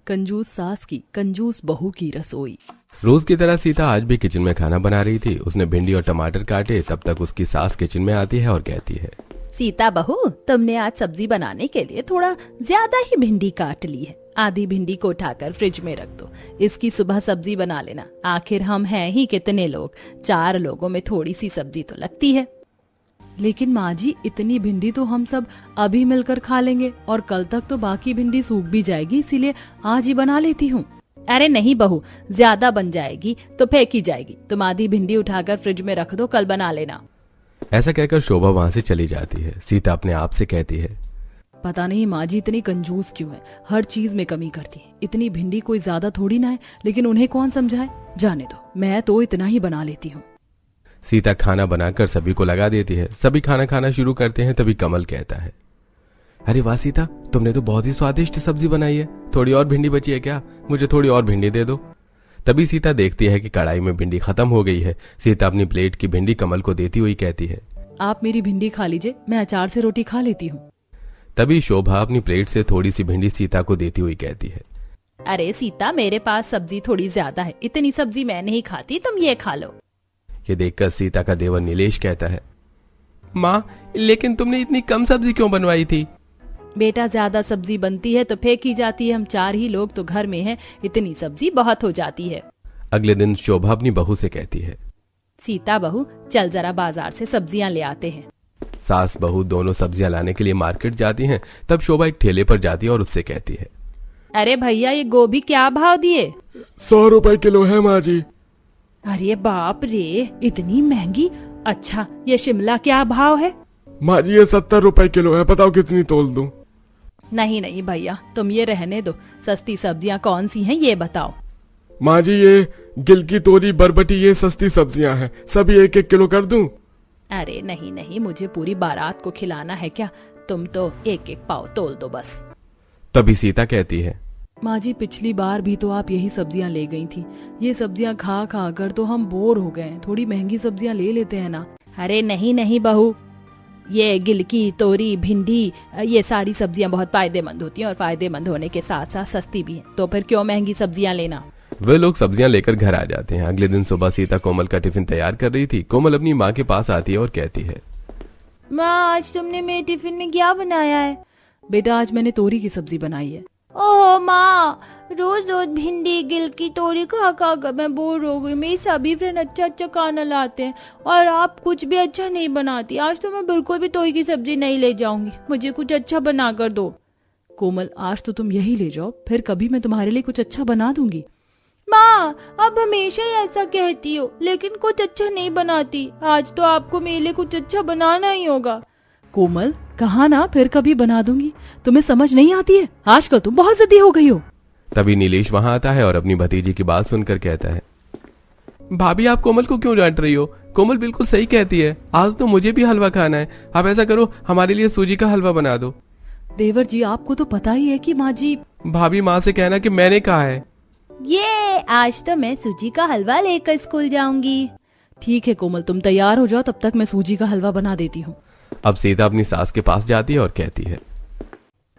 कंजूस सास की कंजूस बहू की रसोई। रोज की तरह सीता आज भी किचन में खाना बना रही थी। उसने भिंडी और टमाटर काटे, तब तक उसकी सास किचन में आती है और कहती है, सीता बहू, तुमने आज सब्जी बनाने के लिए थोड़ा ज्यादा ही भिंडी काट ली है। आधी भिंडी को उठाकर फ्रिज में रख दो, इसकी सुबह सब्जी बना लेना। आखिर हम हैं ही कितने लोग, 4 लोगों में थोड़ी सी सब्जी तो लगती है। लेकिन माँ जी, इतनी भिंडी तो हम सब अभी मिलकर खा लेंगे और कल तक तो बाकी भिंडी सूख भी जाएगी, इसीलिए आज ही बना लेती हूँ। अरे नहीं बहू, ज्यादा बन जाएगी तो फेंकी जाएगी। तुम आधी भिंडी उठाकर फ्रिज में रख दो, कल बना लेना। ऐसा कहकर शोभा वहाँ से चली जाती है। सीता अपने आप से कहती है, पता नहीं माँ जी इतनी कंजूस क्यों है, हर चीज में कमी करती है। इतनी भिंडी कोई ज्यादा थोड़ी ना है, लेकिन उन्हें कौन समझाए। जाने दो, मैं तो इतना ही बना लेती हूँ। सीता खाना बनाकर सभी को लगा देती है। सभी खाना खाना शुरू करते हैं। तभी कमल कहता है, अरे वाह सीता, तुमने तो बहुत ही स्वादिष्ट सब्जी बनाई है। थोड़ी और भिंडी बची है क्या? मुझे थोड़ी और भिंडी दे दो। तभी सीता देखती है कि कढ़ाई में भिंडी खत्म हो गई है। सीता अपनी प्लेट की भिंडी कमल को देती हुई कहती है, आप मेरी भिंडी खा लीजिए, मैं अचार से रोटी खा लेती हूँ। तभी शोभा अपनी प्लेट से थोड़ी सी भिंडी सीता को देती हुई कहती है, अरे सीता, मेरे पास सब्जी थोड़ी ज्यादा है, इतनी सब्जी मैं नहीं खाती, तुम ये खा लो। ये देखकर सीता का देवर नीलेश कहता है, माँ, लेकिन तुमने इतनी कम सब्जी क्यों बनवाई थी? बेटा, ज्यादा सब्जी बनती है तो फेंकी जाती है। हम 4 ही लोग तो घर में हैं, इतनी सब्जी बहुत हो जाती है। अगले दिन शोभा अपनी बहू से कहती है, सीता बहू, चल जरा बाजार से सब्जियां ले आते हैं। सास बहू दोनों सब्जियां लाने के लिए मार्केट जाती हैं। तब शोभा एक ठेले पर जाती है और उससे कहती है, अरे भैया, ये गोभी क्या भाव दिए? 100 रुपए किलो है माँ जी। अरे बाप रे, इतनी महंगी। अच्छा, ये शिमला क्या भाव है? माँ जी, ये 70 रुपए किलो है, बताओ कितनी तोल दूं? नहीं नहीं भैया, तुम ये रहने दो। सस्ती सब्जियां कौन सी हैं ये बताओ। माँ जी, ये गिलकी, तोरी, बरबटी, ये सस्ती सब्जियां हैं, सभी 1-1 किलो कर दूं? अरे नहीं नहीं, मुझे पूरी बारात को खिलाना है क्या? तुम तो 1-1 पाव तोल दो बस। तभी सीता कहती है, माँ जी, पिछली बार भी तो आप यही सब्जियां ले गई थी। ये सब्जियां खा खा कर तो हम बोर हो गए। थोड़ी महंगी सब्जियां ले लेते हैं ना। अरे नहीं नहीं बहू, ये गिलकी, तोरी, भिंडी, ये सारी सब्जियां बहुत फायदेमंद होती हैं और फायदेमंद होने के साथ साथ सस्ती भी हैं। तो फिर क्यों महंगी सब्जियां लेना। वे लोग सब्जियां लेकर घर आ जाते हैं। अगले दिन सुबह सीता कोमल का टिफिन तैयार कर रही थी। कोमल अपनी माँ के पास आती है और कहती है, माँ, आज तुमने मेरे टिफिन में क्या बनाया है? बेटा, आज मैंने तोरी की सब्जी बनाई है। ओह माँ, रोज रोज भिंडी, गिलकी, तोरी खा खा कर मैं बोर हो गई। मेरी सभी फ्रेंड अच्छा अच्छा खाना लाते हैं और आप कुछ भी अच्छा नहीं बनाती। आज तो मैं बिल्कुल भी तोरी की सब्जी नहीं ले जाऊंगी, मुझे कुछ अच्छा बना कर दो। कोमल, आज तो तुम यही ले जाओ, फिर कभी मैं तुम्हारे लिए कुछ अच्छा बना दूंगी। माँ, आप हमेशा ही ऐसा कहती हो, लेकिन कुछ अच्छा नहीं बनाती। आज तो आपको मेरे लिए कुछ अच्छा बनाना ही होगा। कोमल, कहा ना फिर कभी बना दूंगी, तुम्हें समझ नहीं आती है? आजकल तुम बहुत जिद्दी हो गई हो। तभी नीलेश वहां आता है और अपनी भतीजी की बात सुनकर कहता है, भाभी, आप कोमल को क्यों डांट रही हो? कोमल बिल्कुल सही कहती है। आज तो मुझे भी हलवा खाना है। आप ऐसा करो, हमारे लिए सूजी का हलवा बना दो। देवर जी, आपको तो पता ही है कि माँ जी। भाभी, माँ से कहना कि मैंने कहा है। ये आज तो मैं सूजी का हलवा लेकर स्कूल जाऊंगी। ठीक है कोमल, तुम तैयार हो जाओ, तब तक मैं सूजी का हलवा बना देती हूँ। अब सीता अपनी सास के पास जाती है और कहती है,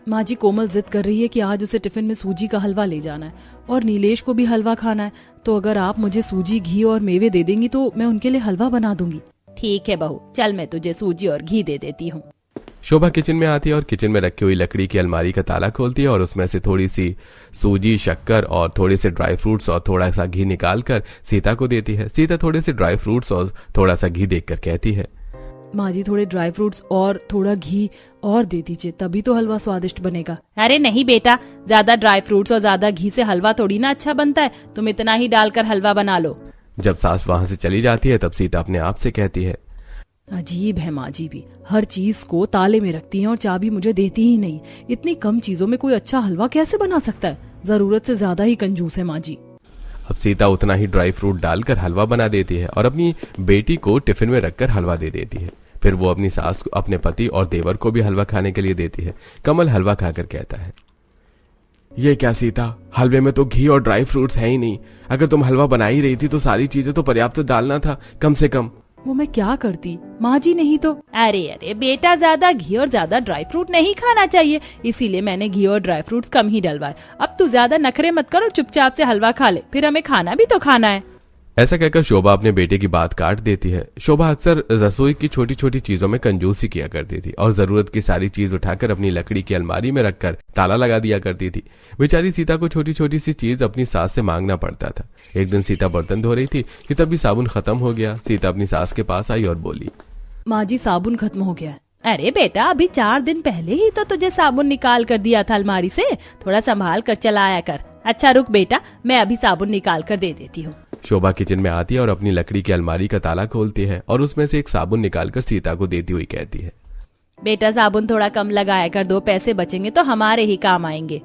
माँ जी, कोमल जिद कर रही है कि आज उसे टिफिन में सूजी का हलवा ले जाना है और नीलेश को भी हलवा खाना है। तो अगर आप मुझे सूजी, घी और मेवे दे देंगी तो मैं उनके लिए हलवा बना दूंगी। ठीक है बहू, चल मैं तुझे सूजी और घी दे देती हूँ। शोभा किचन में आती है और किचन में रखी हुई लकड़ी की अलमारी का ताला खोलती है और उसमें से थोड़ी सी सूजी, शक्कर और थोड़े से ड्राई फ्रूट्स और थोड़ा सा घी निकाल कर सीता को देती है। सीता थोड़े से ड्राई फ्रूट्स और थोड़ा सा घी देखकर कहती है, माँ जी, थोड़े ड्राई फ्रूट्स और थोड़ा घी और दे दीजिए, तभी तो हलवा स्वादिष्ट बनेगा। अरे नहीं बेटा, ज्यादा ड्राई फ्रूट्स और ज्यादा घी से हलवा थोड़ी ना अच्छा बनता है। तुम इतना ही डालकर हलवा बना लो। जब सास वहां से चली जाती है तब सीता अपने आप से कहती है, अजीब है माँ जी भी, हर चीज को ताले में रखती हैं और चाबी मुझे देती ही नहीं। इतनी कम चीजों में कोई अच्छा हलवा कैसे बना सकता है? जरूरत से ज्यादा ही कंजूस है माँ जी। अब सीता उतना ही ड्राई फ्रूट डालकर हलवा बना देती है और अपनी बेटी को टिफिन में रखकर हलवा दे देती है। फिर वो अपनी सास को, अपने पति और देवर को भी हलवा खाने के लिए देती है। कमल हलवा खाकर कहता है, ये क्या सीता, हलवे में तो घी और ड्राई फ्रूट्स है ही नहीं। अगर तुम हलवा बना ही रही थी तो सारी चीजें तो पर्याप्त डालना था कम से कम। वो मैं क्या करती, माँ जी नहीं तो। अरे अरे बेटा, ज्यादा घी और ज्यादा ड्राई फ्रूट नहीं खाना चाहिए, इसीलिए मैंने घी और ड्राई फ्रूट्स कम ही डलवाए। अब तू ज्यादा नखरे मत कर और चुपचाप से हलवा खा ले, फिर हमें खाना भी तो खाना है। ऐसा कहकर शोभा अपने बेटे की बात काट देती है। शोभा अक्सर रसोई की छोटी छोटी चीजों में कंजूसी किया करती थी और जरूरत की सारी चीज उठाकर अपनी लकड़ी की अलमारी में रखकर ताला लगा दिया करती थी। बेचारी सीता को छोटी छोटी सी चीज अपनी सास से मांगना पड़ता था। एक दिन सीता बर्तन धो रही थी कि तभी साबुन खत्म हो गया। सीता अपनी सास के पास आई और बोली, माँ जी साबुन खत्म हो गया है। अरे बेटा, अभी 4 दिन पहले ही तो तुझे साबुन निकाल कर दिया था अलमारी से, थोड़ा संभाल कर चलाया कर। अच्छा रुक बेटा, मैं अभी साबुन निकाल कर दे देती हूँ। शोभा किचन में आती है और अपनी लकड़ी की अलमारी का ताला खोलती है और उसमें से एक साबुन निकालकर सीता को देती हुई कहती है, बेटा साबुन थोड़ा कम लगाया कर, 2 पैसे बचेंगे तो हमारे ही काम आएंगे।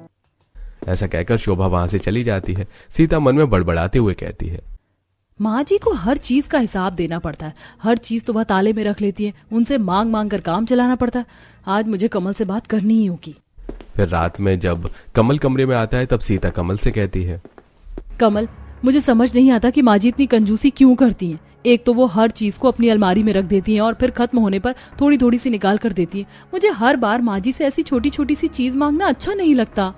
ऐसा कहकर शोभा वहां से चली जाती है। सीता मन में बड़बड़ाते हुए कहती है, माँ जी को हर चीज का हिसाब देना पड़ता है, हर चीज तो वह ताले में रख लेती है, उनसे मांग मांग कर काम चलाना पड़ता है। आज मुझे कमल से बात करनी ही होगी। फिर रात में जब कमल कमरे में आता है तब सीता कमल से कहती है, कमल, मुझे समझ नहीं आता कि माँ जी इतनी कंजूसी क्यों करती हैं। एक तो वो हर चीज को अपनी अलमारी में रख देती हैं और फिर खत्म होने पर थोड़ी थोड़ी सी निकाल कर देती हैं। मुझे हर बार माँ जी से ऐसी छोटी छोटी सी चीज मांगना अच्छा नहीं लगता।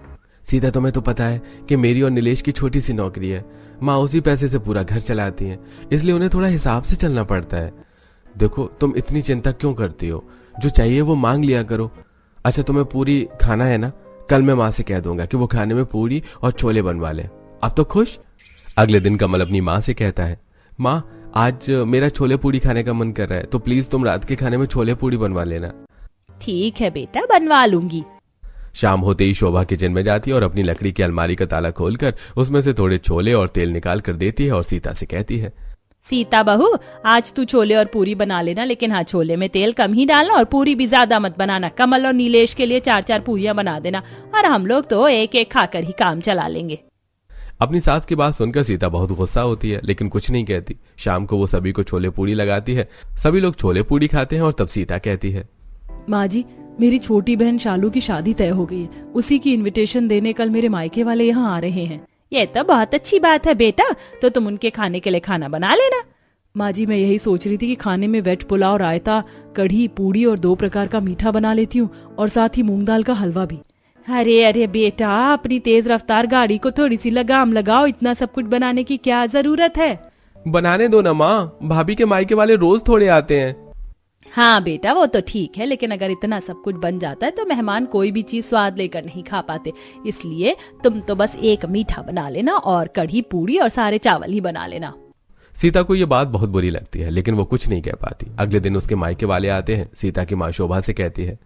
सीता, तुम्हें तो पता है कि मेरी और नीलेश की छोटी सी नौकरी है। माँ उसी पैसे से पूरा घर चलाती हैं, इसलिए उन्हें थोड़ा हिसाब से चलना पड़ता है। देखो, तुम इतनी चिंता क्यों करती हो? जो चाहिए वो मांग लिया करो। अच्छा, तुम्हें पूरी खाना है ना? कल मैं माँ से कह दूंगा कि वो खाने में पूरी और छोले बनवा ले। अब तो खुश? अगले दिन कमल अपनी माँ से कहता है, माँ आज मेरा छोले पूरी खाने का मन कर रहा है, तो प्लीज तुम रात के खाने में छोले पूरी बनवा लेना। ठीक है बेटा, बनवा लूंगी। शाम होते ही शोभा किचन में जाती है और अपनी लकड़ी की अलमारी का ताला खोलकर उसमें से थोड़े छोले और तेल निकाल कर देती है और सीता से कहती है, सीता बहू, आज तू छोले और पूरी बना लेना, लेकिन हाँ, छोले में तेल कम ही डालना और पूरी भी ज्यादा मत बनाना। कमल और नीलेश के लिए 4-4 पूरियां बना देना और हम लोग तो एक एक खाकर ही काम चला लेंगे। अपनी सास की बात सुनकर सीता बहुत गुस्सा होती है, लेकिन कुछ नहीं कहती। शाम को वो सभी को छोले पूरी लगाती है। सभी लोग छोले पूरी खाते हैं और तब सीता कहती है, माँ जी, मेरी छोटी बहन शालू की शादी तय हो गई है, उसी की इनविटेशन देने कल मेरे मायके वाले यहाँ आ रहे हैं। ये तो बहुत अच्छी बात है बेटा, तो तुम उनके खाने के लिए खाना बना लेना। माँ जी, मैं यही सोच रही थी कि खाने में वेज पुलाव, रायता, कढ़ी, पूड़ी और 2 प्रकार का मीठा बना लेती हूँ और साथ ही मूंग दाल का हलवा भी। अरे अरे बेटा, अपनी तेज रफ्तार गाड़ी को थोड़ी सी लगाम लगाओ, इतना सब कुछ बनाने की क्या जरूरत है? बनाने दो ना माँ, भाभी के मायके वाले रोज थोड़े आते हैं। हाँ बेटा, वो तो ठीक है, लेकिन अगर इतना सब कुछ बन जाता है तो मेहमान कोई भी चीज स्वाद लेकर नहीं खा पाते। इसलिए तुम तो बस एक मीठा बना लेना और कढ़ी, पूड़ी और सारे चावल ही बना लेना। सीता को ये बात बहुत बुरी लगती है, लेकिन वो कुछ नहीं कह पाती। अगले दिन उसके मायके वाले आते हैं। सीता की माँ शोभा से कहती है,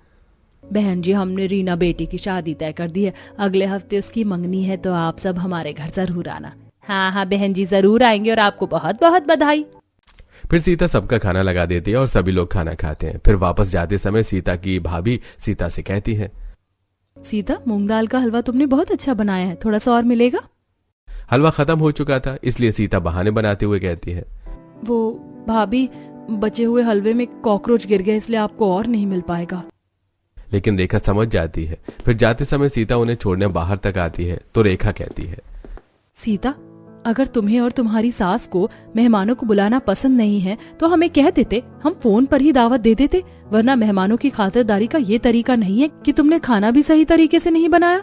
बहन जी, हमने रीना बेटी की शादी तय कर दी है, अगले हफ्ते उसकी मंगनी है, तो आप सब हमारे घर जरूर आना। हाँ हाँ बहन जी, जरूर आएंगे और आपको बहुत बहुत बधाई। फिर सीता सबका खाना लगा देती है और सभी लोग खाना खाते हैं। फिर वापस जाते समय सीता की भाभी सीता से कहती है, सीता, मूंग दाल का हलवा तुमने बहुत अच्छा बनाया है, थोड़ा सा और मिलेगा? हलवा खत्म हो चुका था, इसलिए सीता बहाने बनाते हुए कहती है, वो भाभी, बचे हुए हलवे में कॉकरोच गिर गए, इसलिए आपको और नहीं मिल पाएगा। लेकिन रेखा समझ जाती है। फिर जाते समय सीता उन्हें छोड़ने बाहर तक आती है तो रेखा कहती है, सीता, अगर तुम्हें और तुम्हारी सास को मेहमानों को बुलाना पसंद नहीं है तो हमें कह देते, हम फोन पर ही दावत दे देते, वरना मेहमानों की खातिरदारी का ये तरीका नहीं है कि तुमने खाना भी सही तरीके से नहीं बनाया।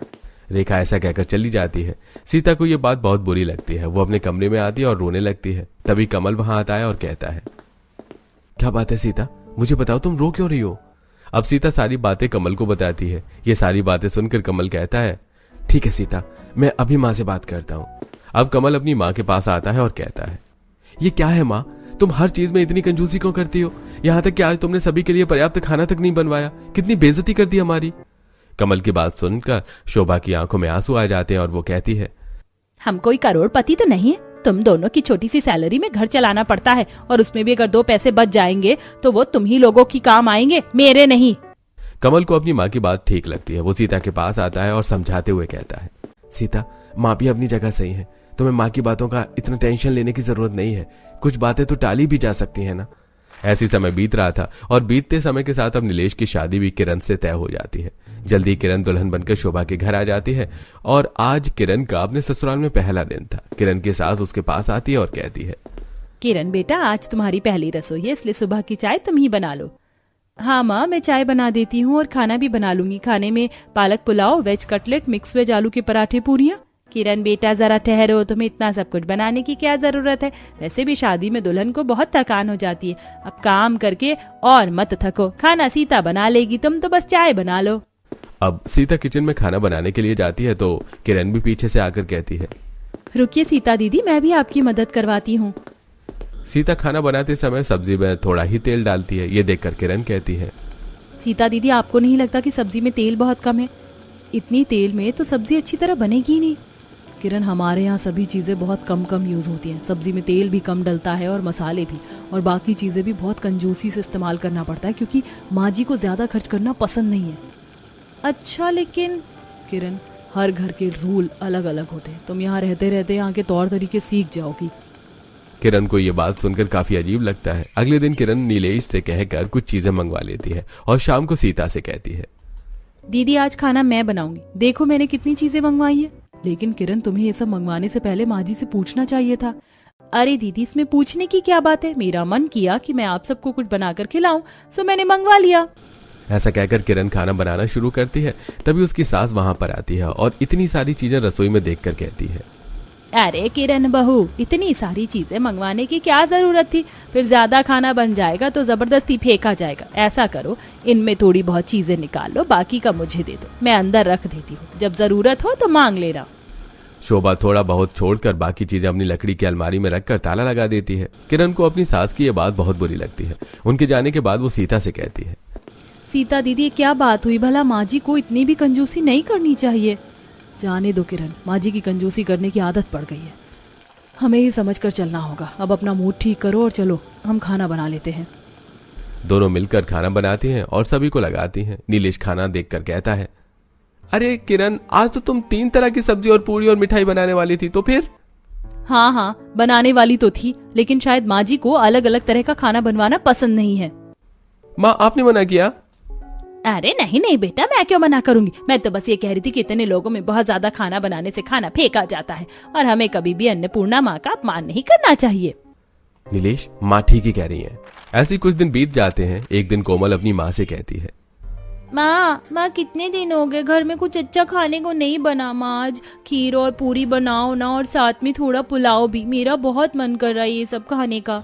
रेखा ऐसा कहकर चली जाती है। सीता को ये बात बहुत बुरी लगती है। वो अपने कमरे में आती है और रोने लगती है। तभी कमल वहां आता है और कहता है, क्या बात है सीता, मुझे बताओ, तुम रो क्यों रही हो? अब सीता सारी बातें कमल को बताती है। ये सारी बातें सुनकर कमल कहता है, ठीक है सीता, मैं अभी माँ से बात करता हूँ। अब कमल अपनी माँ के पास आता है और कहता है, ये क्या है माँ, तुम हर चीज में इतनी कंजूसी क्यों करती हो? यहाँ तक कि आज तुमने सभी के लिए पर्याप्त खाना तक नहीं बनवाया, कितनी बेइज्जती कर दी हमारी। कमल की बात सुनकर शोभा की आंखों में आंसू आ जाते हैं और वो कहती है, हम कोई करोड़पति तो नहीं है, तुम दोनों की छोटी सी सैलरी में घर चलाना पड़ता है और उसमें भी अगर 2 पैसे बच जाएंगे तो वो तुम ही लोगों की काम आएंगे, मेरे नहीं। कमल को अपनी माँ की बात ठीक लगती है। वो सीता के पास आता है और समझाते हुए कहता है, सीता, माँ भी अपनी जगह सही है, तुम्हें माँ की बातों का इतना टेंशन लेने की जरूरत नहीं है, कुछ बातें तो टाली भी जा सकती है ना। ऐसी समय बीत रहा था और बीतते समय के साथ अब नीलेश की शादी भी किरण से तय हो जाती है। जल्दी किरण दुल्हन बनकर शोभा के घर आ जाती है और आज किरण का अपने ससुराल में पहला दिन था। किरण की सास उसके पास आती है और कहती है, किरण बेटा, आज तुम्हारी पहली रसोई है, इसलिए सुबह की चाय तुम ही बना लो। हाँ माँ, मैं चाय बना देती हूँ और खाना भी बना लूंगी। खाने में पालक pulao, veg cutlet, mix veg आलू के पराठे, पूरियाँ। किरण बेटा जरा ठहरो, तुम्हें इतना सब कुछ बनाने की क्या जरूरत है? वैसे भी शादी में दुल्हन को बहुत थकान हो जाती है। अब काम करके और मत थको, खाना सीता बना लेगी, तुम तो बस चाय बना लो। अब सीता किचन में खाना बनाने के लिए जाती है तो किरण भी पीछे से आकर कहती है, रुकिए सीता दीदी, मैं भी आपकी मदद करवाती हूँ। सीता खाना बनाते समय सब्जी में थोड़ा ही तेल डालती है। ये देखकर किरण कहती है, सीता दीदी, आपको नहीं लगता कि सब्जी में तेल बहुत कम है? इतनी तेल में तो सब्जी अच्छी तरह बनेगी ही नहीं। किरण, हमारे यहाँ सभी चीज़ें बहुत कम कम यूज़ होती हैं। सब्जी में तेल भी कम डलता है और मसाले भी, और बाकी चीज़ें भी बहुत कंजूसी से इस्तेमाल करना पड़ता है, क्योंकि माँ जी को ज़्यादा खर्च करना पसंद नहीं है। अच्छा, लेकिन किरण, हर घर के रूल अलग अलग होते हैं। तुम यहाँ रहते रहते यहाँ के तौर तरीके सीख जाओगी। किरण को ये बात सुनकर काफी अजीब लगता है। अगले दिन किरण नीलेश से कहकर कुछ चीजें मंगवा लेती है और शाम को सीता से कहती है, दीदी आज खाना मैं बनाऊंगी, देखो मैंने कितनी चीजें मंगवाई है। लेकिन किरण, तुम्हें ये सब मंगवाने से पहले माँ जी से पूछना चाहिए था। अरे दीदी, इसमें पूछने की क्या बात है? मेरा मन किया कि मैं आप सबको कुछ बनाकर खिलाऊं, सो मैंने मंगवा लिया। ऐसा कहकर किरण खाना बनाना शुरू करती है। तभी उसकी सास वहां पर आती है और इतनी सारी चीजें रसोई में देखकर कहती है, अरे किरण बहू, इतनी सारी चीजें मंगवाने की क्या जरूरत थी? फिर ज्यादा खाना बन जाएगा तो जबरदस्ती फेंका जाएगा। ऐसा करो, इनमें थोड़ी बहुत चीजें निकाल लो, बाकी का मुझे दे दो, मैं अंदर रख देती हूँ, जब जरूरत हो तो मांग लेना। शोभा थोड़ा बहुत छोड़कर बाकी चीजें अपनी लकड़ी की अलमारी में रखकर ताला लगा देती है। किरण को अपनी सास की ये बात बहुत बुरी लगती है। उनके जाने के बाद वो सीता से कहती है, सीता दीदी, क्या बात हुई भला? माँ जी को इतनी भी कंजूसी नहीं करनी चाहिए। जाने दो किरण, माँ जी की कंजूसी करने की आदत पड़ गई है। हमें ही समझ कर चलना होगा। अब अपना मूड ठीक करो और चलो हम खाना बना लेते हैं। दोनों मिलकर खाना बनाती हैं और सभी को लगाती हैं। नीलेश खाना देखकर कहता है, अरे किरण, आज तो तुम 3 तरह की सब्जी और पूरी और मिठाई बनाने वाली थी, तो फिर? हाँ, बनाने वाली तो थी, लेकिन शायद माँ जी को अलग अलग तरह का खाना बनवाना पसंद नहीं है। माँ, आपने मना किया? अरे नहीं बेटा, मैं क्यों मना करूंगी? मैं तो बस ये कह रही थी कि इतने लोगों में बहुत ज्यादा खाना बनाने से खाना फेंका जाता है और हमें कभी भी अन्नपूर्णा माँ का अपमान नहीं करना चाहिए। नीलेश, माँ ठीक ही कह रही है। ऐसे कुछ दिन बीत जाते हैं। एक दिन कोमल अपनी माँ से कहती है, माँ कितने दिन हो गए घर में कुछ अच्छा खाने को नहीं बना। माँ आज खीर और पूरी बनाओ ना, और साथ में थोड़ा पुलाव भी, मेरा बहुत मन कर रहा है ये सब खाने का।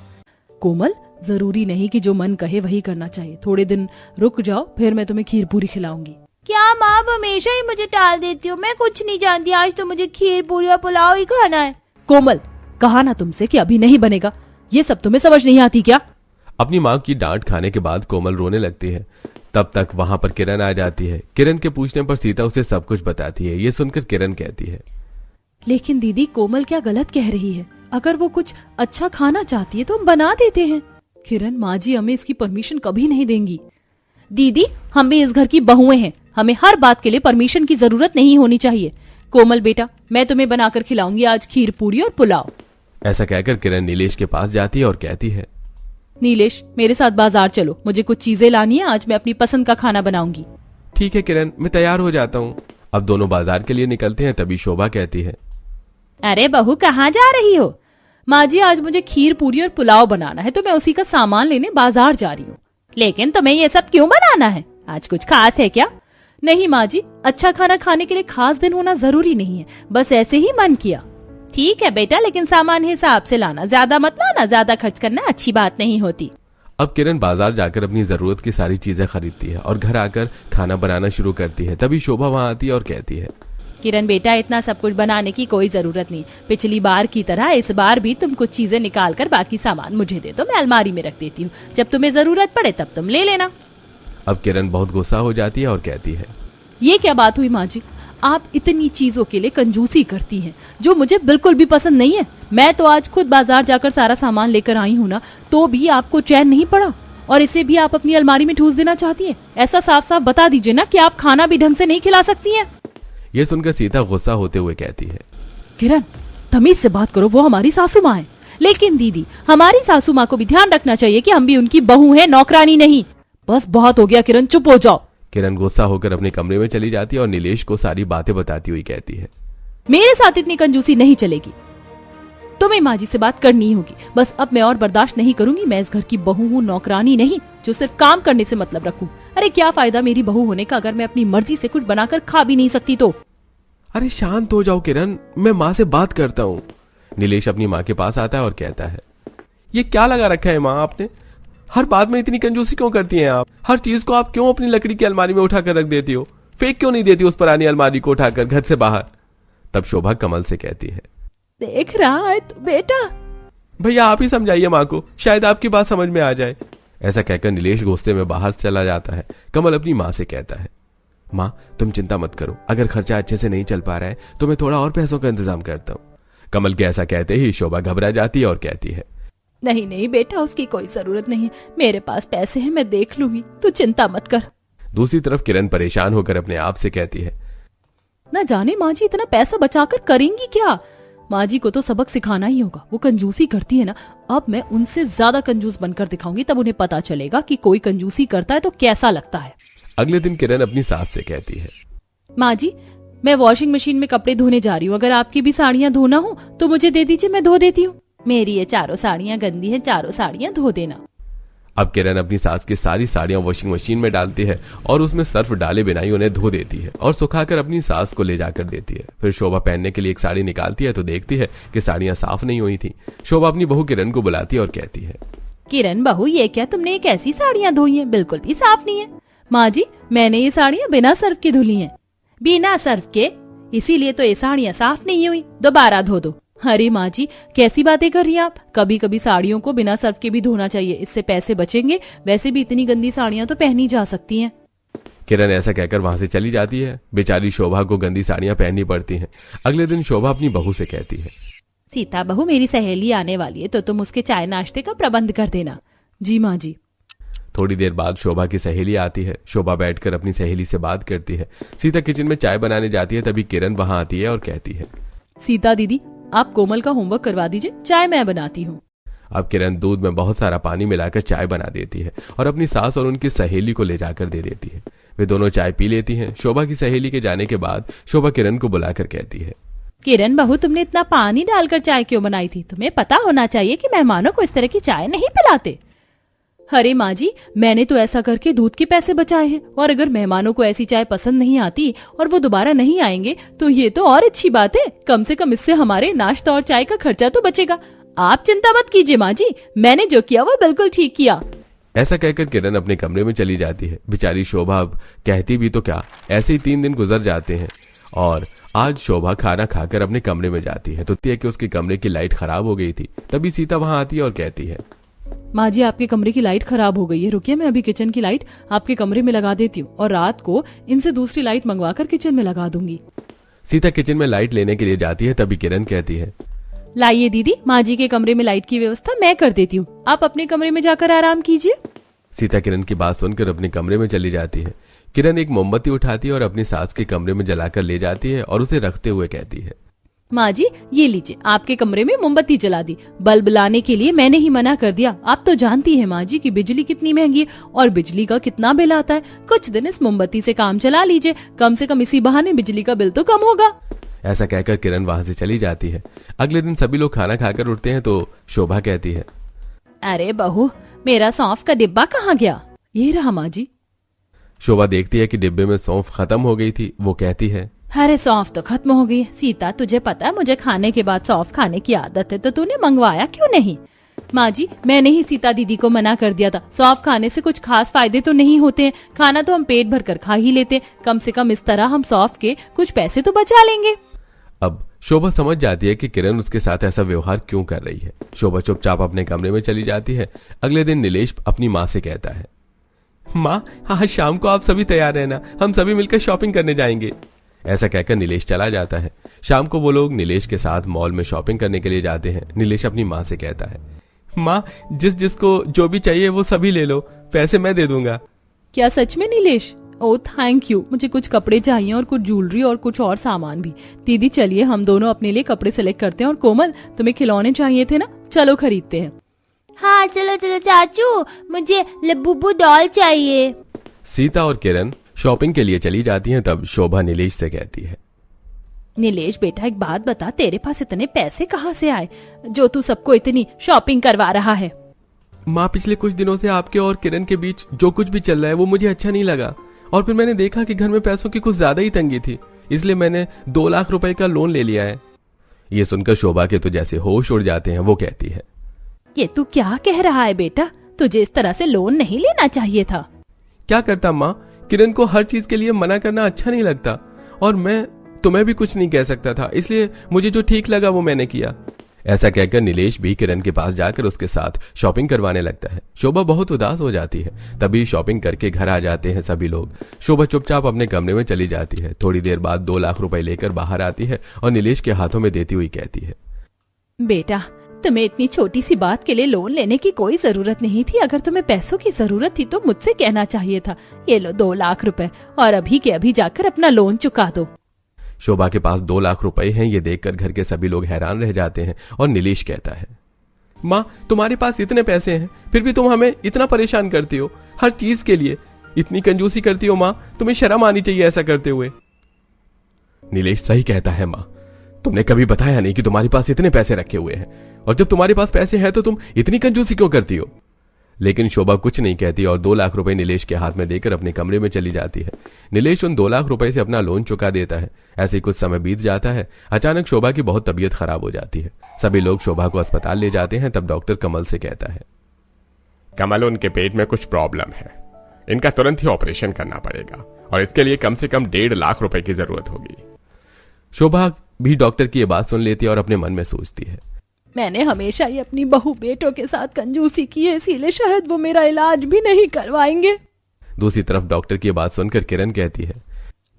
कोमल, जरूरी नहीं कि जो मन कहे वही करना चाहिए। थोड़े दिन रुक जाओ, फिर मैं तुम्हें खीर पूरी खिलाऊंगी। क्या माँ, हमेशा ही मुझे टाल देती हो? मैं कुछ नहीं जानती, आज तो मुझे खीर पूरी और पुलाव ही खाना है। कोमल, कहा ना तुमसे कि अभी नहीं बनेगा। ये सब तुम्हें समझ नहीं आती क्या? अपनी माँ की डांट खाने के बाद कोमल रोने लगती है। तब तक वहां पर किरण आ जाती है। किरण के पूछने पर सीता उसे सब कुछ बताती है। ये सुनकर किरण कहती है, लेकिन दीदी, कोमल क्या गलत कह रही है? अगर वो कुछ अच्छा खाना चाहती है तो हम बना देते हैं। किरण, माँ जी हमें इसकी परमिशन कभी नहीं देंगी। दीदी, हम भी इस घर की बहुएं हैं, हमें हर बात के लिए परमिशन की जरूरत नहीं होनी चाहिए। कोमल बेटा, मैं तुम्हें बनाकर खिलाऊंगी आज खीर पूरी और पुलाव। ऐसा कहकर किरण नीलेश के पास जाती है और कहती है, नीलेश, मेरे साथ बाजार चलो, मुझे कुछ चीजें लानी है, आज मैं अपनी पसंद का खाना बनाऊंगी। ठीक है किरण, मैं तैयार हो जाता हूँ। अब दोनों बाजार के लिए निकलते हैं। तभी शोभा कहती है, अरे बहू, कहाँ जा रही हो? माँ जी, आज मुझे खीर पूरी और पुलाव बनाना है, तो मैं उसी का सामान लेने बाजार जा रही हूँ। लेकिन तुम्हें ये सब क्यों बनाना है? आज कुछ खास है क्या? नहीं माँ जी, अच्छा खाना खाने के लिए खास दिन होना जरूरी नहीं है, बस ऐसे ही मन किया। ठीक है बेटा, लेकिन सामान हिसाब से लाना, ज्यादा मत लाना, ज्यादा खर्च करना अच्छी बात नहीं होती। अब किरण बाजार जाकर अपनी जरूरत की सारी चीजें खरीदती है और घर आकर खाना बनाना शुरू करती है। तभी शोभा वहां आती है और कहती है, किरण बेटा, इतना सब कुछ बनाने की कोई जरूरत नहीं। पिछली बार की तरह इस बार भी तुम कुछ चीजें निकाल कर बाकी सामान मुझे दे दो, मैं अलमारी में रख देती हूँ, जब तुम्हें जरूरत पड़े तब तुम ले लेना। अब किरण बहुत गुस्सा हो जाती है और कहती है, ये क्या बात हुई माँ जी? आप इतनी चीजों के लिए कंजूसी करती हैं, जो मुझे बिल्कुल भी पसंद नहीं है। मैं तो आज खुद बाजार जाकर सारा सामान लेकर आई हूँ ना, तो भी आपको चैन नहीं पड़ा, और इसे भी आप अपनी अलमारी में ठूस देना चाहती हैं। ऐसा साफ साफ बता दीजिए ना कि आप खाना भी ढंग से नहीं खिला सकती हैं। ये सुनकर सीता गुस्सा होते हुए कहती है, किरण, तमीज से बात करो, वो हमारी सासू माँ है। लेकिन दीदी, हमारी सासू माँ को भी ध्यान रखना चाहिए कि हम भी उनकी बहू हैं, नौकरानी नहीं। बस बहुत हो गया किरण, चुप हो जाओ। किरण गुस्सा होकर अपने कमरे में चली जाती है और नीलेश को सारी बातें बताती हुई कहती है, मेरे साथ इतनी कंजूसी नहीं चलेगी। तुम तुम्हें माँ जी से बात करनी ही होगी। बस अब मैं और बर्दाश्त नहीं करूंगी। मैं इस घर की बहू हूँ, नौकरानी नहीं जो सिर्फ काम करने से मतलब रखूं। अरे क्या फायदा मेरी बहू होने का अगर मैं अपनी मर्जी से कुछ बनाकर खा भी नहीं सकती तो। अरे शांत हो जाओ किरण, मैं माँ से बात करता हूँ। नीलेश अपनी माँ के पास आता है और कहता है, ये क्या लगा रखा है माँ आपने? हर बात में इतनी कंजूसी क्यों करती हैं आप? हर चीज को आप क्यों अपनी लकड़ी की अलमारी में उठाकर रख देती हो? फेंक क्यों नहीं देती उस पुरानी अलमारी को उठाकर घर से बाहर? तब शोभा कमल से कहती है, देख रहा है तू बेटा? भैया आप ही समझाइए माँ को, शायद आपकी बात समझ में आ जाए। ऐसा कहकर नीलेश गुस्से में बाहर चला जाता है। कमल अपनी माँ से कहता है, माँ तुम चिंता मत करो, अगर खर्चा अच्छे से नहीं चल पा रहा है तो मैं थोड़ा और पैसों का इंतजाम करता हूँ। कमल के ऐसा कहते ही शोभा घबरा जाती है और कहती है, नहीं नहीं बेटा, उसकी कोई जरूरत नहीं है, मेरे पास पैसे हैं, मैं देख लूंगी, तू चिंता मत कर। दूसरी तरफ किरण परेशान होकर अपने आप से कहती है, न जाने माँ जी इतना पैसा बचाकर करेंगी क्या? माँ जी को तो सबक सिखाना ही होगा। वो कंजूसी करती है ना, अब मैं उनसे ज्यादा कंजूस बनकर दिखाऊंगी, तब उन्हें पता चलेगा कि कोई कंजूसी करता है तो कैसा लगता है। अगले दिन किरण अपनी सास से कहती है, माँ जी मैं वॉशिंग मशीन में कपड़े धोने जा रही हूँ, अगर आपकी भी साड़ियाँ धोना हो तो मुझे दे दीजिए, मैं धो देती हूँ। मेरी ये चारों साड़ियाँ गंदी हैं, चारों साड़ियाँ धो देना। अब किरण अपनी सास की सारी साड़ियां वॉशिंग मशीन में डालती है और उसमें सर्फ डाले बिना ही उन्हें धो देती है और सुखाकर अपनी सास को ले जाकर देती है। फिर शोभा पहनने के लिए एक साड़ी निकालती है तो देखती है कि साड़ियां साफ नहीं हुई थी। शोभा अपनी बहू किरण को बुलाती है और कहती है, किरण बहू ये क्या तुमने एक ऐसी साड़ियाँ धोई हैं, बिल्कुल भी साफ नहीं है। माँ जी मैंने ये साड़ियाँ बिना सर्फ के धुली हैं। बिना सर्फ के? इसीलिए तो ये साड़ियाँ साफ नहीं हुई, दोबारा धो दो। अरे माँ जी कैसी बातें कर रही हैं आप? कभी कभी साड़ियों को बिना सर्फ के भी धोना चाहिए, इससे पैसे बचेंगे। वैसे भी इतनी गंदी साड़ियाँ तो पहनी जा सकती हैं। किरण ऐसा कहकर वहां से चली जाती है। बेचारी शोभा को गंदी साड़ियां पहननी पड़ती हैं। अगले दिन शोभा अपनी बहू से कहती है, सीता बहू मेरी सहेली आने वाली है तो तुम उसके चाय नाश्ते का प्रबंध कर देना। जी माँ जी। थोड़ी देर बाद शोभा की सहेली आती है। शोभा बैठकर अपनी सहेली से बात करती है। सीता किचन में चाय बनाने जाती है, तभी किरण वहां आती है और कहती है, सीता दीदी आप कोमल का होमवर्क करवा दीजिए, चाय मैं बनाती हूँ। अब किरण दूध में बहुत सारा पानी मिलाकर चाय बना देती है और अपनी सास और उनकी सहेली को ले जाकर दे देती है। वे दोनों चाय पी लेती हैं। शोभा की सहेली के जाने के बाद शोभा किरण को बुलाकर कहती है, किरण बहू तुमने इतना पानी डालकर चाय क्यों बनाई थी? तुम्हें पता होना चाहिए कि मेहमानों को इस तरह की चाय नहीं पिलाते। अरे माँ जी मैंने तो ऐसा करके दूध के पैसे बचाए हैं, और अगर मेहमानों को ऐसी चाय पसंद नहीं आती और वो दोबारा नहीं आएंगे तो ये तो और अच्छी बात है। कम से कम इससे हमारे नाश्ता और चाय का खर्चा तो बचेगा। आप चिंता मत कीजिए माँ जी, मैंने जो किया वो बिल्कुल ठीक किया। ऐसा कहकर किरण अपने कमरे में चली जाती है। बेचारी शोभा अब कहती भी तो क्या, ऐसे ही 3 दिन गुजर जाते हैं और आज शोभा खाना खाकर अपने कमरे में जाती है तो कि उसके कमरे की लाइट खराब हो गई थी। तभी सीता वहां आती है और कहती है, माँ जी आपके कमरे की लाइट खराब हो गई है, रुकिए मैं अभी किचन की लाइट आपके कमरे में लगा देती हूँ और रात को इनसे दूसरी लाइट मंगवाकर किचन में लगा दूंगी। सीता किचन में लाइट लेने के लिए जाती है, तभी किरण कहती है, लाइए दीदी माँ जी के कमरे में लाइट की व्यवस्था मैं कर देती हूँ, आप अपने कमरे में जाकर आराम कीजिए। सीता किरण की बात सुनकर अपने कमरे में चली जाती है। किरण एक मोमबत्ती उठाती है और अपनी सास के कमरे में जलाकर ले जाती है और उसे रखते हुए कहती है, माँ जी ये लीजिए आपके कमरे में मोमबत्ती जला दी। बल्ब लाने के लिए मैंने ही मना कर दिया। आप तो जानती है माँ जी की बिजली कितनी महंगी है और बिजली का कितना बिल आता है। कुछ दिन इस मोमबत्ती से काम चला लीजिए, कम से कम इसी बहाने बिजली का बिल तो कम होगा। ऐसा कहकर किरण वहां से चली जाती है। अगले दिन सभी लोग खाना खाकर उठते हैं तो शोभा कहती है, अरे बहू मेरा सौंफ का डिब्बा कहाँ गया? ये रहा माँ जी। शोभा देखती है कि डिब्बे में सौंफ खत्म हो गई थी। वो कहती है, अरे सौंफ तो खत्म हो गई। सीता तुझे पता है मुझे खाने के बाद सौंफ खाने की आदत है, तो तूने मंगवाया क्यों नहीं? माँ जी मैंने ही सीता दीदी को मना कर दिया था, सौंफ खाने से कुछ खास फायदे तो नहीं होते हैं, खाना तो हम पेट भर कर खा ही लेते, कम से कम इस तरह हम सौंफ के कुछ पैसे तो बचा लेंगे। अब शोभा समझ जाती है कि किरण उसके साथ ऐसा व्यवहार क्यों कर रही है। शोभा चुपचाप अपने कमरे में चली जाती है। अगले दिन नीलेश अपनी माँ से कहता है, माँ आज शाम को आप सभी तैयार रहना, हम सभी मिलकर शॉपिंग करने जाएंगे। ऐसा कहकर नीलेश चला जाता है। शाम को वो लोग नीलेश के साथ मॉल में शॉपिंग करने के लिए जाते हैं। नीलेश अपनी माँ से कहता है, माँ जिसको जो भी चाहिए वो सभी ले लो, पैसे मैं दे दूंगा। क्या सच में नीलेश? ओह थैंक यू, मुझे कुछ कपड़े चाहिए और कुछ ज्वेलरी और कुछ और सामान भी। दीदी चलिए हम दोनों अपने लिए कपड़े सिलेक्ट करते हैं, और कोमल तुम्हें खिलौने चाहिए थे ना, चलो खरीदते हैं। हाँ चलो चलो चाचू, मुझे लबुबू डॉल चाहिए। सीता और किरण शॉपिंग के लिए चली जाती हैं। तब शोभा नीलेश से कहती है, नीलेश बेटा एक बात बता, तेरे पास इतने पैसे कहाँ से आए जो तू सबको इतनी शॉपिंग करवा रहा है? माँ, पिछले कुछ दिनों से आपके और किरण के बीच जो कुछ भी चल रहा है वो मुझे अच्छा नहीं लगा, और फिर मैंने देखा कि घर में पैसों की कुछ ज्यादा ही तंगी थी, इसलिए मैंने 2 लाख रुपए का लोन ले लिया है। ये सुनकर शोभा के तो जैसे होश उड़ जाते हैं। वो कहती है, ये तू क्या कह रहा है बेटा? तुझे इस तरह से लोन नहीं लेना चाहिए था। क्या करता माँ, किरण को हर चीज के लिए मना करना अच्छा नहीं लगता, और मैं तुम्हें भी कुछ नहीं कह सकता था, इसलिए मुझे जो ठीक लगा वो मैंने किया। ऐसा कहकर नीलेश भी किरण के पास जाकर उसके साथ शॉपिंग करवाने लगता है। शोभा बहुत उदास हो जाती है। तभी शॉपिंग करके घर आ जाते हैं सभी लोग। शोभा चुपचाप अपने कमरे में चली जाती है। थोड़ी देर बाद 2 लाख रुपए लेकर बाहर आती है और नीलेश के हाथों में देती हुई कहती है, बेटा, तुम्हें इतनी छोटी सी बात के लिए लोन लेने की कोई जरूरत नहीं थी। अगर तुम्हें पैसों की जरूरत थी तो मुझसे कहना चाहिए था। ये लो 2 लाख रुपए, और अभी के अभी जाकर अपना लोन चुका दो। शोभा के पास 2 लाख रुपए हैं। ये देखकर घर के सभी लोग हैरान रह जाते हैं और नीलेश कहता है, माँ, तुम्हारे पास इतने पैसे हैं फिर भी तुम हमें इतना परेशान करती हो, हर चीज के लिए इतनी कंजूसी करती हो। माँ, तुम्हें शर्म आनी चाहिए ऐसा करते हुए। नीलेश सही कहता है माँ, तुमने कभी बताया नहीं कि तुम्हारे पास इतने पैसे रखे हुए हैं, और जब तुम्हारे पास पैसे हैं तो तुम इतनी कंजूसी क्यों करती हो? लेकिन शोभा कुछ नहीं कहती और 2 लाख रुपए नीलेश के हाथ में देकर अपने कमरे में चली जाती है। नीलेश उन 2 लाख रुपए से अपना लोन चुका देता है। ऐसे ही कुछ समय बीत जाता है। अचानक शोभा की बहुत तबीयत खराब हो जाती है। सभी लोग शोभा को अस्पताल ले जाते हैं। तब डॉक्टर कमल से कहता है, कमल, उनके पेट में कुछ प्रॉब्लम है, इनका तुरंत ही ऑपरेशन करना पड़ेगा, और इसके लिए कम से कम 1.5 लाख रुपए की जरूरत होगी। शोभा भी डॉक्टर की ये बात सुन लेती है और अपने मन में सोचती है, मैंने हमेशा ही अपनी बहू बेटों के साथ कंजूसी की है, इसीलिए शायद वो मेरा इलाज भी नहीं करवाएंगे। दूसरी तरफ डॉक्टर की बात सुनकर किरण कहती है,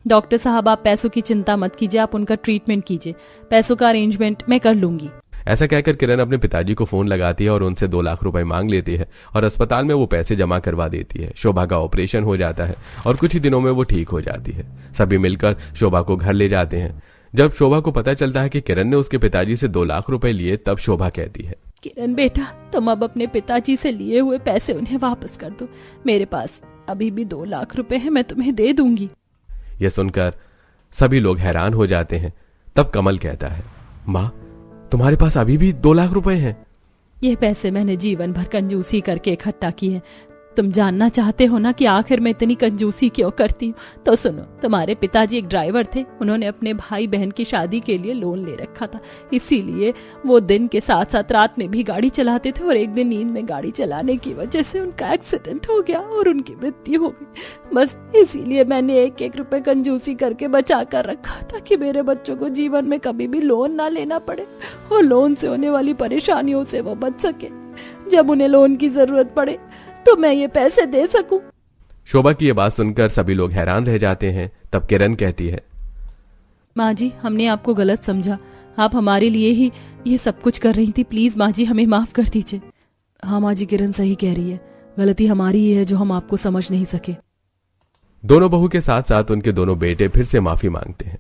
डॉक्टर साहब, आप पैसों की चिंता मत कीजिए, आप उनका ट्रीटमेंट कीजिए, पैसों का अरेंजमेंट मैं कर लूंगी। ऐसा कहकर किरण अपने पिताजी को फोन लगाती है और उनसे 2 लाख रुपए मांग लेती है और अस्पताल में वो पैसे जमा करवा देती है। शोभा का ऑपरेशन हो जाता है और कुछ ही दिनों में वो ठीक हो जाती है। सभी मिलकर शोभा को घर ले जाते हैं। जब शोभा को पता चलता है कि किरण ने उसके पिताजी से 2 लाख रुपए लिए, तब शोभा कहती है, किरण बेटा, तुम अब अपने पिताजी से लिए हुए पैसे उन्हें वापस कर दो। मेरे पास अभी भी 2 लाख रुपए हैं, मैं तुम्हें दे दूंगी। यह सुनकर सभी लोग हैरान हो जाते हैं। तब कमल कहता है, माँ, तुम्हारे पास अभी भी 2 लाख रुपए हैं? ये पैसे मैंने जीवन भर कंजूसी करके इकट्ठा किए हैं। तुम जानना चाहते हो ना कि आखिर मैं इतनी कंजूसी क्यों करती हूँ? तो सुनो, तुम्हारे पिताजी एक ड्राइवर थे। उन्होंने अपने भाई बहन की शादी के लिए लोन ले रखा था, इसीलिए वो दिन के साथ साथ रात में भी गाड़ी चलाते थे, और एक दिन नींद में गाड़ी चलाने की वजह से उनका एक्सीडेंट हो गया और उनकी मृत्यु हो गई। बस इसीलिए मैंने 1-1 रुपए कंजूसी करके बचा कर रखा ताकि मेरे बच्चों को जीवन में कभी भी लोन ना लेना पड़े और लोन से होने वाली परेशानियों से वो बच सके। जब उन्हें लोन की जरूरत पड़े तो मैं ये पैसे दे सकूं। शोभा की ये बात सुनकर सभी लोग हैरान रह जाते हैं। तब किरण कहती है, माँ जी, हमने आपको गलत समझा, आप हमारे लिए ही ये सब कुछ कर रही थी। प्लीज माँ जी, हमें माफ कर दीजिए। हाँ माँ जी, किरण सही कह रही है, गलती हमारी ही है जो हम आपको समझ नहीं सके। दोनों बहू के साथ साथ उनके दोनों बेटे फिर से माफी मांगते हैं।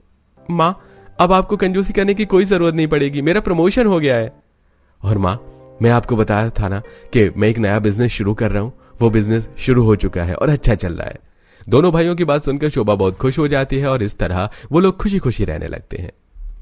माँ, अब आपको कंजूसी करने की कोई जरूरत नहीं पड़ेगी, मेरा प्रमोशन हो गया है। और माँ, मैं आपको बताया था ना कि मैं एक नया बिजनेस शुरू कर रहा हूं, वो बिजनेस शुरू हो चुका है और अच्छा चल रहा है। दोनों भाइयों की बात सुनकर शोभा बहुत खुश हो जाती है और इस तरह वो लोग खुशी खुशी रहने लगते हैं।